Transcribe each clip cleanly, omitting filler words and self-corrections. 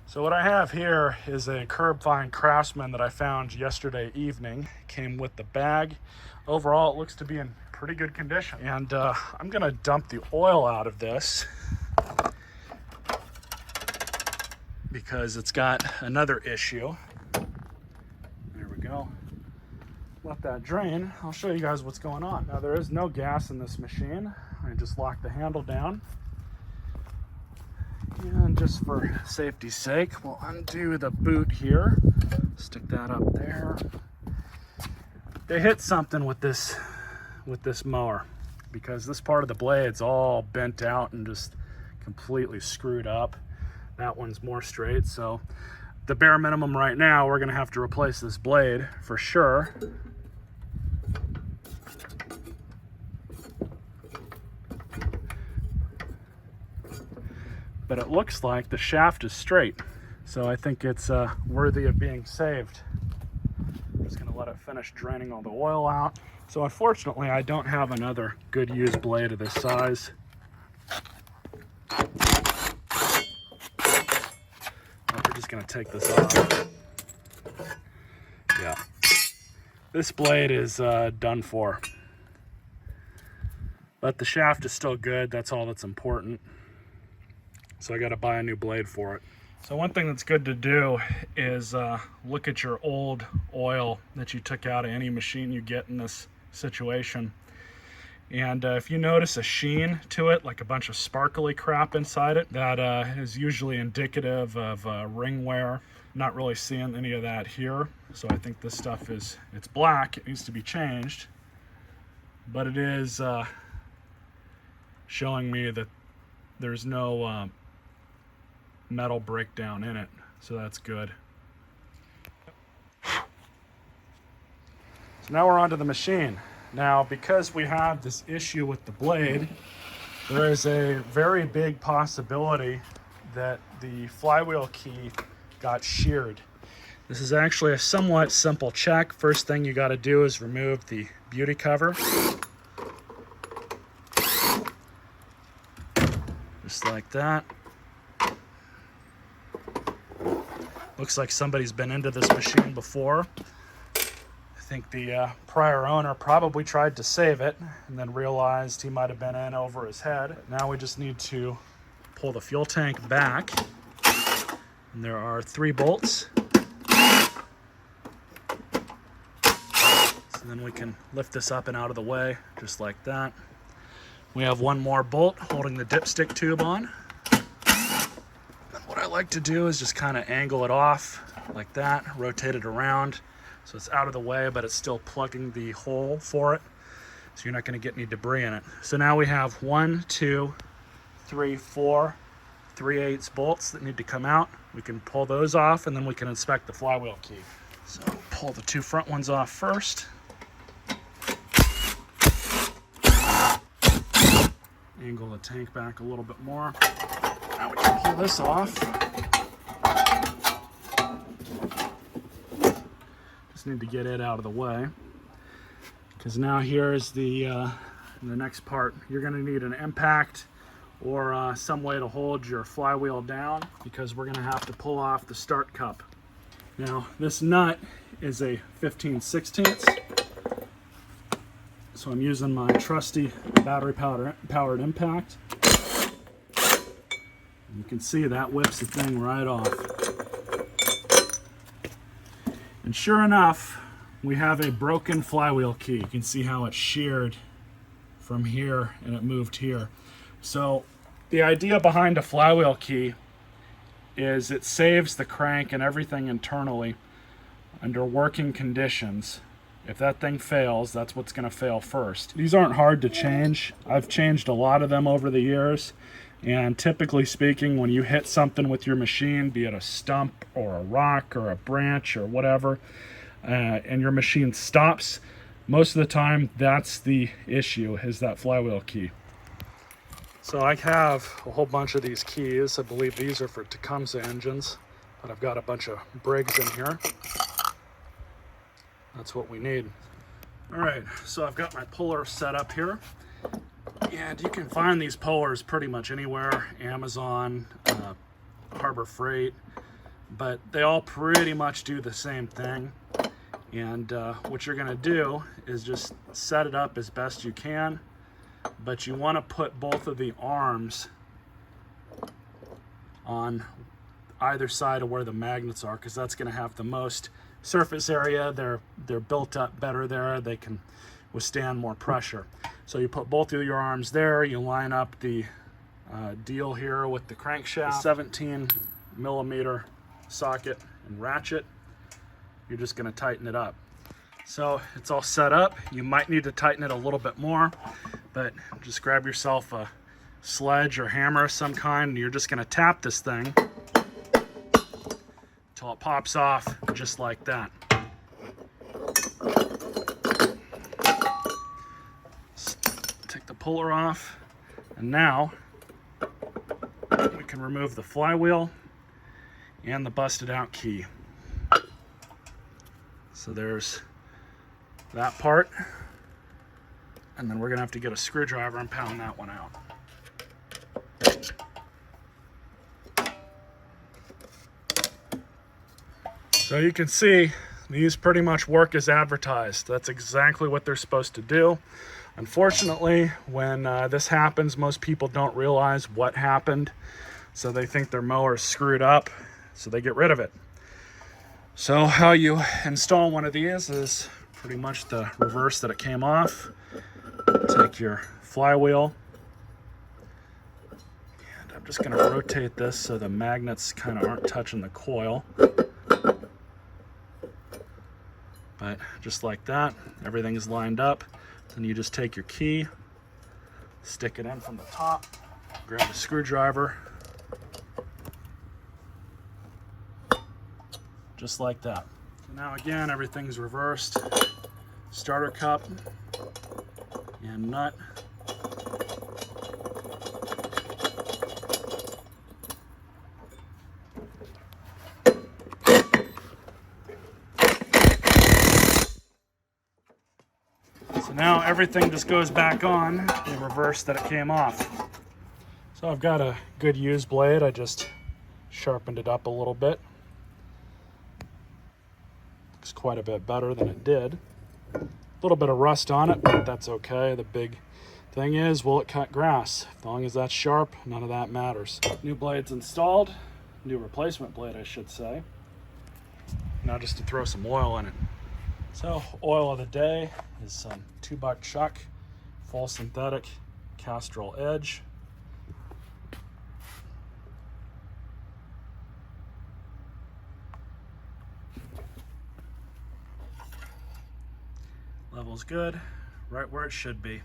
So what I have here is a curb fine Craftsman that I found yesterday evening. Came with the bag. Overall, it looks to be in pretty good condition. And I'm gonna dump the oil out of this because it's got another issue. There we go. Let that drain. I'll show you guys what's going on. Now there is no gas in this machine. I just lock the handle down. And just for safety's sake, we'll undo the boot here. Stick that up there. They hit something with this mower because this part of the blade's all bent out and just completely screwed up. That one's more straight, so the bare minimum right now, we're gonna have to replace this blade for sure. But it looks like the shaft is straight, so I think it's worthy of being saved. I'm just gonna let it finish draining all the oil out. So unfortunately, I don't have another good used blade of this size. We're just gonna take this off. Yeah, this blade is done for. But the shaft is still good, that's all that's important. So I got to buy a new blade for it. So one thing that's good to do is look at your old oil that you took out of any machine you get in this situation. And if you notice a sheen to it, like a bunch of sparkly crap inside it, that is usually indicative of ring wear. Not really seeing any of that here. So I think this stuff it's black, it needs to be changed. But it is showing me that there's no metal breakdown in it, so that's good. So now we're onto the machine. Now, because we have this issue with the blade, there is a very big possibility that the flywheel key got sheared. This is actually a somewhat simple check. First thing you got to do is remove the beauty cover. Just like that. Looks like somebody's been into this machine before. I think the prior owner probably tried to save it and then realized he might have been in over his head. Now we just need to pull the fuel tank back. And there are 3 bolts. So then we can lift this up and out of the way, just like that. We have 1 more bolt holding the dipstick tube on. What I like to do is just kind of angle it off like that, rotate it around so it's out of the way, but it's still plugging the hole for it, so you're not going to get any debris in it. So now we have 1, 2, 3, 4 3/8 bolts that need to come out. We can pull those off and then we can inspect the flywheel key. So pull the 2 front ones off first. Angle the tank back a little bit more. Now we can pull this off. Just need to get it out of the way. Because now here's the next part. You're going to need an impact or some way to hold your flywheel down, because we're going to have to pull off the start cup. Now this nut is a 15/16. So I'm using my trusty battery powered impact. You can see that whips the thing right off. And sure enough, we have a broken flywheel key. You can see how it's sheared from here and it moved here. So the idea behind a flywheel key is it saves the crank and everything internally under working conditions. If that thing fails, that's what's going to fail first. These aren't hard to change. I've changed a lot of them over the years. And typically speaking, when you hit something with your machine, be it a stump or a rock or a branch or whatever, and your machine stops, most of the time that's the issue, is that flywheel key. So I have a whole bunch of these keys. I believe these are for Tecumseh engines, but I've got a bunch of Briggs in here. That's what we need. All right, so I've got my puller set up here. And you can find these pullers pretty much anywhere. Amazon, Harbor Freight. but they all pretty much do the same thing. And what you're gonna do is just set it up as best you can, but you wanna put both of the arms on either side of where the magnets are, because that's gonna have the most surface area. They're built up better there. They can withstand more pressure. So you put both of your arms there, you line up the deal here with the crankshaft, 17 millimeter socket and ratchet. You're just going to tighten it up. So it's all set up. You might need to tighten it a little bit more, but just grab yourself a sledge or hammer of some kind, and you're just going to tap this thing until it pops off, just like that. Take the puller off, and now we can remove the flywheel and the busted out key. So there's that part, and then we're gonna have to get a screwdriver and pound that one out. So you can see these pretty much work as advertised. That's exactly what they're supposed to do. Unfortunately, when this happens, most people don't realize what happened, so they think their mower is screwed up, so they get rid of it. So how you install one of these is pretty much the reverse that it came off. Take your flywheel, and I'm just going to rotate this so the magnets kind of aren't touching the coil. But just like that, everything is lined up. Then you just take your key, stick it in from the top, grab a screwdriver, just like that. So now again, everything's reversed. Starter cup and nut. So now everything just goes back on in reverse that it came off. So I've got a good used blade. I just sharpened it up a little bit. Looks quite a bit better than it did. A little bit of rust on it, but that's okay. The big thing is, will it cut grass? As long as that's sharp, none of that matters. New blade's installed. New replacement blade, I should say. Now just to throw some oil in it. So, oil of the day is some 2-buck chuck, full synthetic Castrol Edge. Level's good, right where it should be.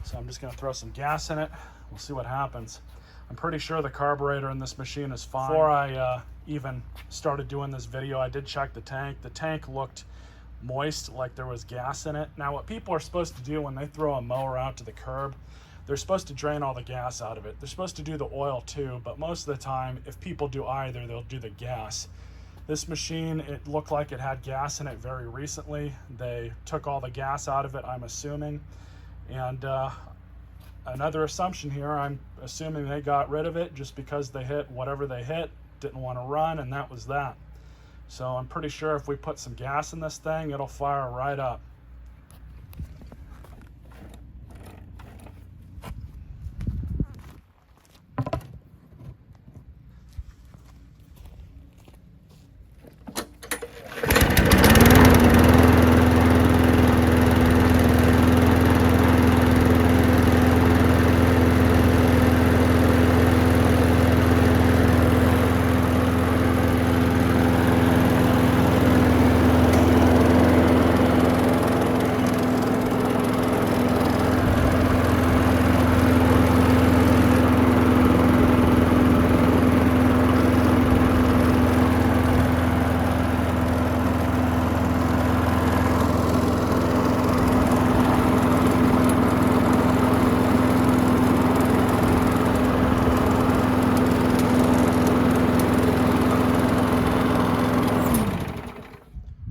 So I'm just gonna throw some gas in it. We'll see what happens. I'm pretty sure the carburetor in this machine is fine. Before I even started doing this video, I did check the tank. The tank looked moist, like there was gas in it. Now what people are supposed to do when they throw a mower out to the curb, they're supposed to drain all the gas out of it. They're supposed to do the oil too, but most of the time, if people do either, they'll do the gas. This machine, it looked like it had gas in it very recently. They took all the gas out of it, I'm assuming. And another assumption here, I'm assuming they got rid of it just because they hit whatever they hit, didn't want to run, and that was that. So I'm pretty sure if we put some gas in this thing, it'll fire right up.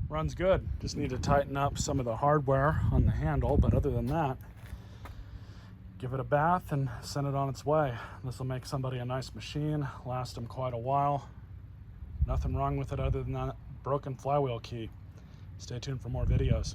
Runs good. Just need to tighten up some of the hardware on the handle, but other than that, give it a bath and send it on its way. This will make somebody a nice machine, last them quite a while. Nothing wrong with it other than that broken flywheel key. Stay tuned for more videos.